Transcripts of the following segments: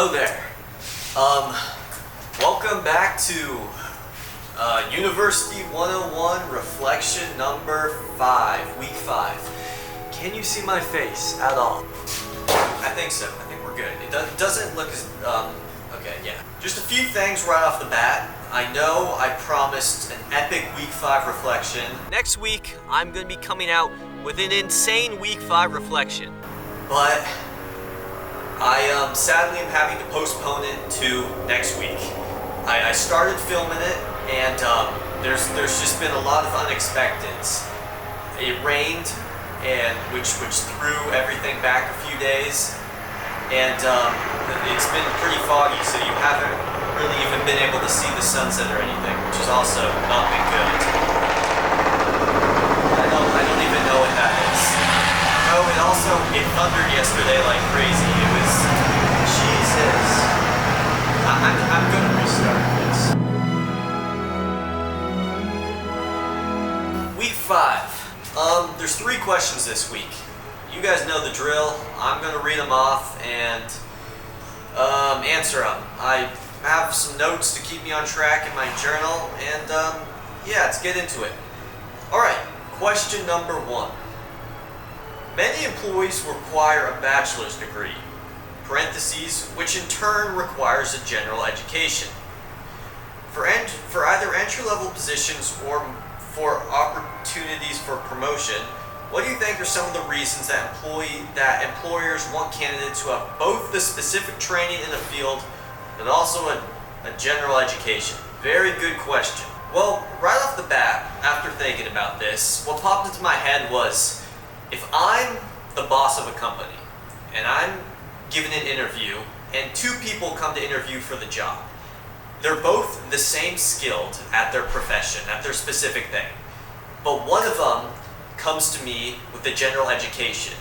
Hello there. Welcome back to University 101 Reflection number 5, week 5. Can you see my face at all? I think so. I think we're good. It doesn't look as, okay, yeah. Just a few things right off the bat. I know I promised an epic week 5 reflection. Next week, I'm going to be coming out with an insane week 5 reflection. But I sadly am having to postpone it to next week. I started filming it, and there's just been a lot of unexpecteds. It rained, and which threw everything back a few days, and it's been pretty foggy, so you haven't really even been able to see the sunset or anything, which has also not been good. I don't even know what that is. Oh, and also, it thundered yesterday like crazy. It was... Jesus. I'm gonna restart this. Week 5. There's 3 questions this week. You guys know the drill. I'm gonna read them off and answer them. I have some notes to keep me on track in my journal, and yeah, let's get into it. Alright, question number 1. Many employees require a bachelor's degree, parentheses, which in turn requires a general education. For either entry-level positions or for opportunities for promotion, what do you think are some of the reasons that employers want candidates who have both the specific training in the field but also a general education? Very good question. Well, right off the bat, after thinking about this, what popped into my head was, if I'm the boss of a company and I'm given an interview and 2 people come to interview for the job, they're both the same skilled at their profession, at their specific thing, but one of them comes to me with a general education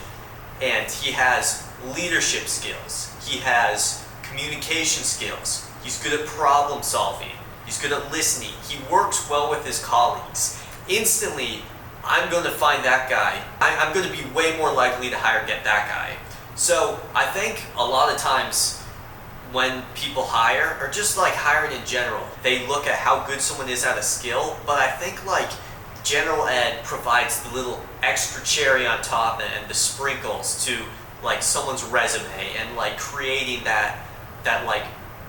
and he has leadership skills, he has communication skills, he's good at problem solving, he's good at listening, he works well with his colleagues. Instantly, I'm going to find that guy. I'm going to be way more likely to get that guy. So I think a lot of times when people hire, or just like hiring in general, they look at how good someone is at a skill, but I think like general ed provides the little extra cherry on top and the sprinkles to like someone's resume and like creating that like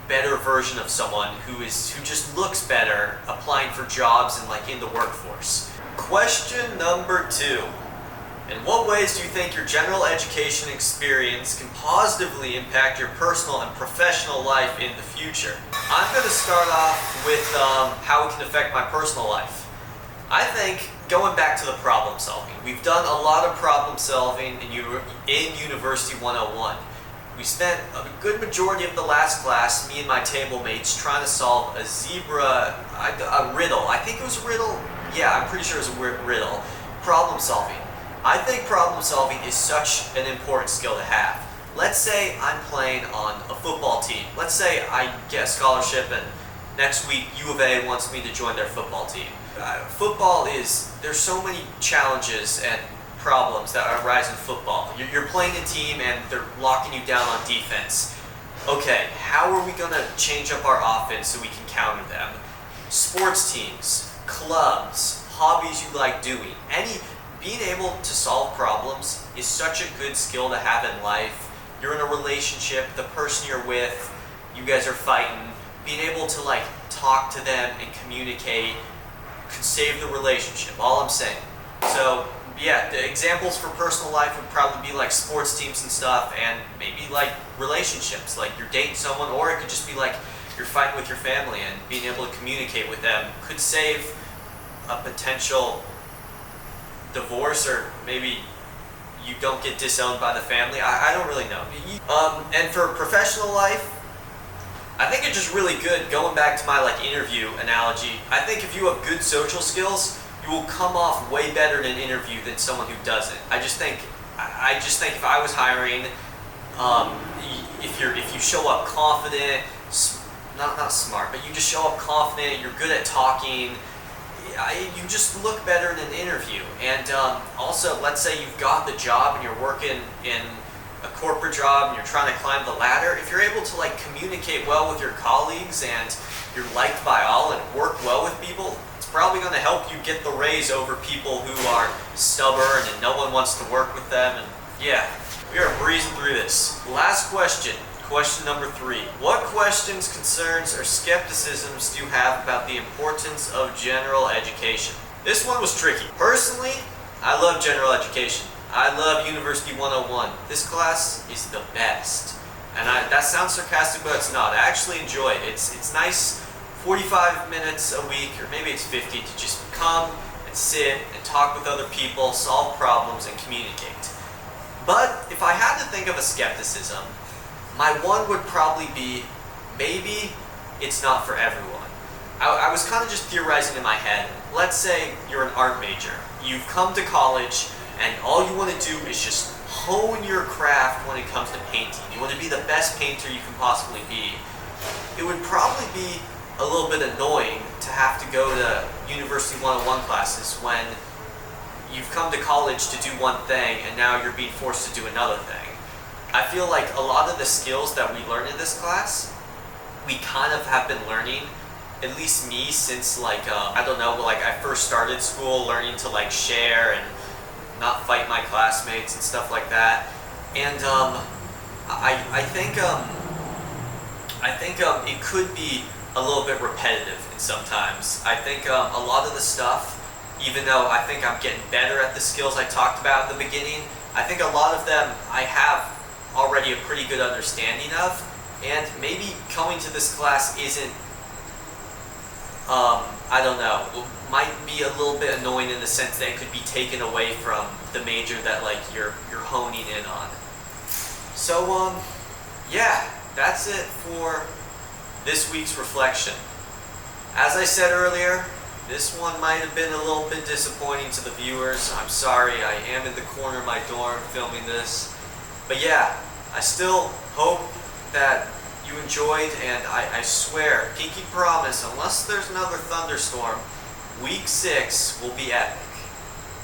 better version of someone who just looks better applying for jobs and like in the workforce. Question number 2. In what ways do you think your general education experience can positively impact your personal and professional life in the future? I'm going to start off with how it can affect my personal life. I think going back to the problem solving. We've done a lot of problem solving in University 101. We spent a good majority of the last class, me and my table mates, trying to solve a riddle. I think it was a riddle. Yeah, I'm pretty sure it was a riddle. Problem solving. I think problem solving is such an important skill to have. Let's say I'm playing on a football team. Let's say I get a scholarship and next week U of A wants me to join their football team. There's so many challenges and problems that arise in football. You're playing a team and they're locking you down on defense. Okay, how are we going to change up our offense so we can counter them? Sports teams, clubs, hobbies you like doing. Being able to solve problems is such a good skill to have in life. You're in a relationship, the person you're with, you guys are fighting. Being able to like talk to them and communicate could save the relationship, all I'm saying. So yeah, the examples for personal life would probably be like sports teams and stuff, and maybe like relationships, like you're dating someone, or it could just be like you're fighting with your family and being able to communicate with them could save a potential divorce, or maybe you don't get disowned by the family. I don't really know. And for professional life, I think it's just really good, going back to my like interview analogy, I think if you have good social skills, you will come off way better in an interview than someone who doesn't. I just think if I was hiring, if you show up confident, not smart, but you just show up confident, you're good at talking, you just look better in an interview. And also, let's say you've got the job and you're working in a corporate job and you're trying to climb the ladder, if you're able to like communicate well with your colleagues and you're liked by all and work well with people, it's probably going to help you get the raise over people who are stubborn and no one wants to work with them. And yeah, we are breezing through this. Last question. Question number 3. What questions, concerns, or skepticisms do you have about the importance of general education? This one was tricky. Personally, I love general education. I love University 101. This class is the best. And that sounds sarcastic, but it's not. I actually enjoy it. It's nice 45 minutes a week, or maybe it's 50, to just come and sit and talk with other people, solve problems, and communicate. But if I had to think of a skepticism, my one would probably be, maybe it's not for everyone. I was kind of just theorizing in my head. Let's say you're an art major. You've come to college and all you want to do is just hone your craft when it comes to painting. You want to be the best painter you can possibly be. It would probably be a little bit annoying to have to go to University 101 classes when you've come to college to do one thing and now you're being forced to do another thing. I feel like a lot of the skills that we learn in this class, we kind of have been learning, at least me, since like, I don't know, like I first started school, learning to like share and not fight my classmates and stuff like that. And I think it could be a little bit repetitive sometimes. I think a lot of the stuff, even though I think I'm getting better at the skills I talked about at the beginning, I think a lot of them I have already a pretty good understanding of, and maybe coming to this class isn't, I don't know, might be a little bit annoying in the sense that it could be taken away from the major that like you're honing in on. So yeah, that's it for this week's reflection. As I said earlier, this one might have been a little bit disappointing to the viewers. I'm sorry, I am in the corner of my dorm filming this. But yeah, I still hope that you enjoyed, and I swear, pinky promise, unless there's another thunderstorm, week 6 will be epic.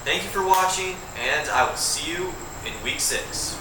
Thank you for watching, and I will see you in week 6.